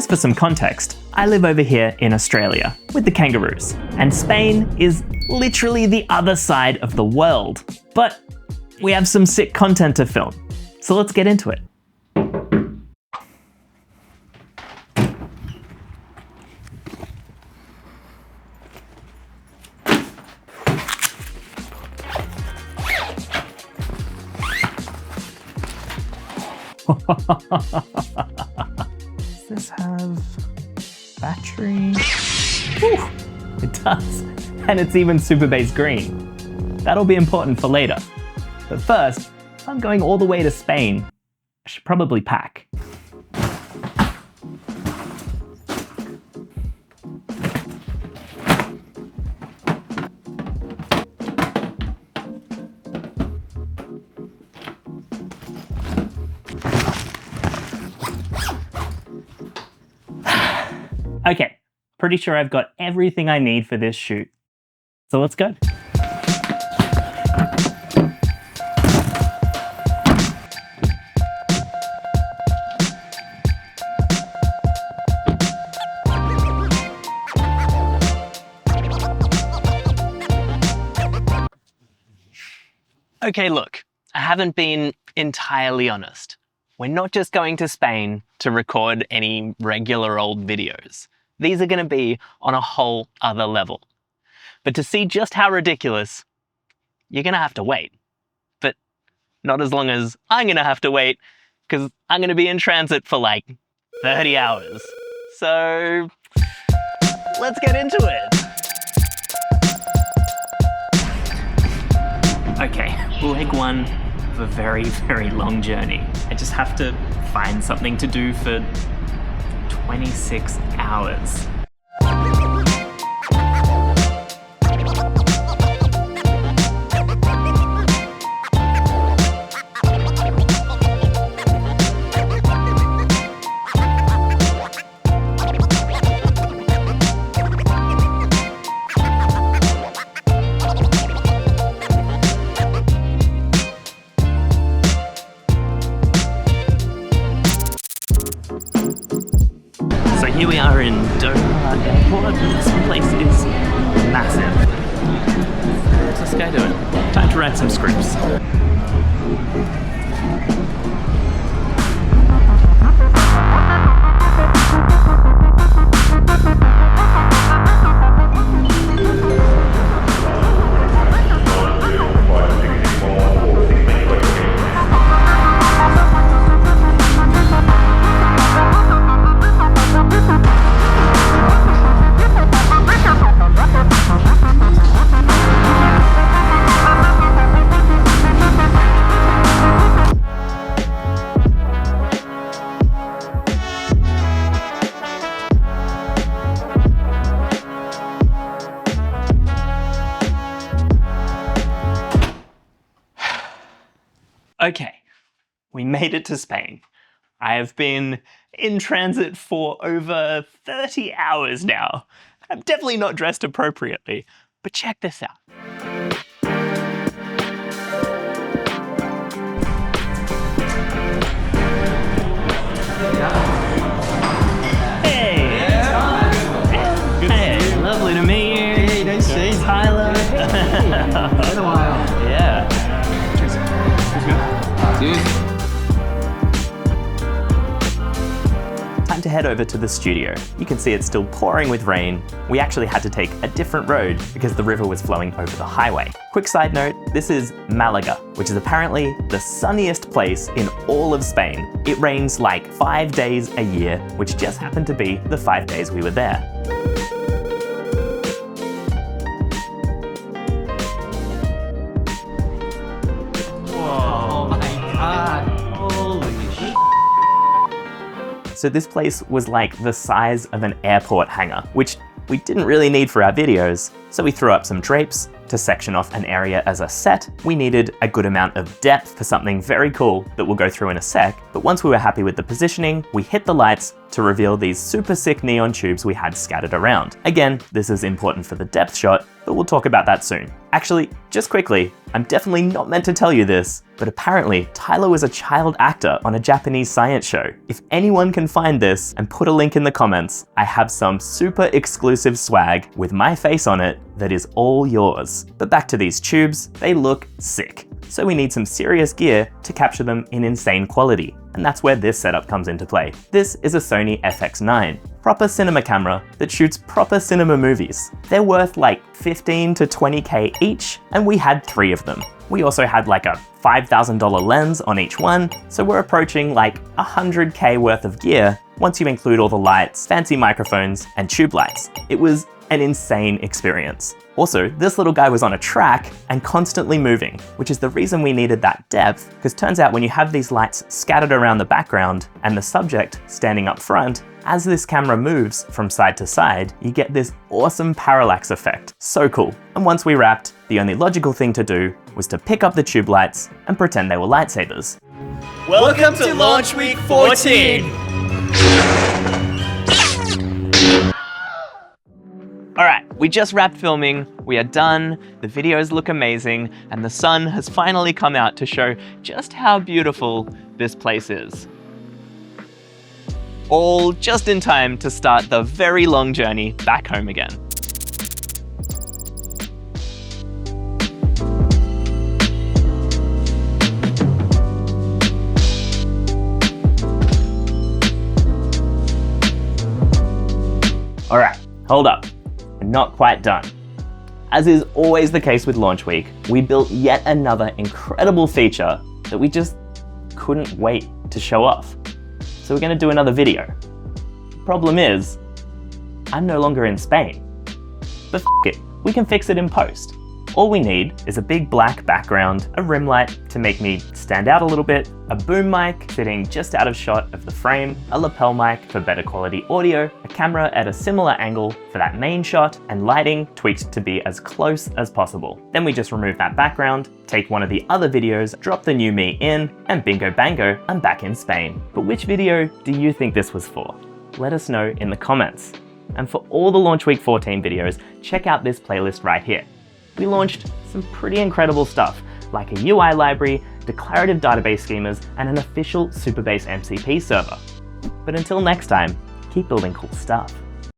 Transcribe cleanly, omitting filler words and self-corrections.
Just for some context, I live over here in Australia with the kangaroos, and Spain is literally the other side of the world. But we have some sick content to film, so let's get into it. Does this have battery? Whew, it does, and it's even Supabase green. That'll be important for later. But first, if I'm going all the way to Spain, I should probably pack. Okay, pretty sure I've got everything I need for this shoot. So let's go. Okay, look, I haven't been entirely honest. We're not just going to Spain to record any regular old videos. These are going to be on a whole other level. But to see just how ridiculous, you're going to have to wait. But not as long as I'm going to have to wait, because I'm going to be in transit for like 30 hours. So let's get into it. Okay, leg one of a very, very long journey. I just have to find something to do for 26 hours. Here we are in Doha Airport. This place is massive. What's this guy doing? Time to write some scripts. Okay, we made it to Spain. I have been in transit for over 30 hours now. I'm definitely not dressed appropriately, but check this out. Hey! Hey, lovely to meet you. Hey, nice to see you. Tyler. It's been a while. Yeah. Time to head over to the studio. You can see it's still pouring with rain. We actually had to take a different road because the river was flowing over the highway. Quick side note, this is Malaga, which is apparently the sunniest place in all of Spain. It rains like 5 days a year, which just happened to be the 5 days we were there. So this place was like the size of an airport hangar, which we didn't really need for our videos, so we threw up some drapes, to section off an area as a set, we needed a good amount of depth for something very cool that we'll go through in a sec. But once we were happy with the positioning, we hit the lights to reveal these super sick neon tubes we had scattered around. Again, this is important for the depth shot, but we'll talk about that soon. Actually, just quickly, I'm definitely not meant to tell you this, but apparently Tyler was a child actor on a Japanese science show. If anyone can find this and put a link in the comments, I have some super exclusive swag with my face on it that is all yours. But back to these tubes, they look sick. So we need some serious gear to capture them in insane quality. And that's where this setup comes into play. This is a Sony FX9, proper cinema camera that shoots proper cinema movies. They're worth like 15 to 20K each, and we had 3 of them. We also had like a $5,000 lens on each one, so we're approaching like 100K worth of gear once you include all the lights, fancy microphones, and tube lights. It was an insane experience. Also, this little guy was on a track and constantly moving, which is the reason we needed that depth, because turns out when you have these lights scattered around the background and the subject standing up front, as this camera moves from side to side, you get this awesome parallax effect. So cool. And once we wrapped, the only logical thing to do was to pick up the tube lights and pretend they were lightsabers. Welcome to Launch Week 14! Alright, we just wrapped filming, we are done, the videos look amazing, and the sun has finally come out to show just how beautiful this place is. All just in time to start the very long journey back home again. Alright, hold up. We're not quite done. As is always the case with launch week, we built yet another incredible feature that we just couldn't wait to show off. So we're gonna do another video. The problem is, I'm no longer in Spain. But f it, we can fix it in post. All we need is a big black background, a rim light to make me stand out a little bit, a boom mic sitting just out of shot of the frame, a lapel mic for better quality audio, a camera at a similar angle for that main shot, and lighting tweaked to be as close as possible. Then we just remove that background, take one of the other videos, drop the new me in, and bingo bango, I'm back in Spain. But which video do you think this was for? Let us know in the comments. And for all the Launch Week 14 videos, check out this playlist right here. We launched some pretty incredible stuff, like a UI library, declarative database schemas, and an official Supabase MCP server. But until next time, keep building cool stuff.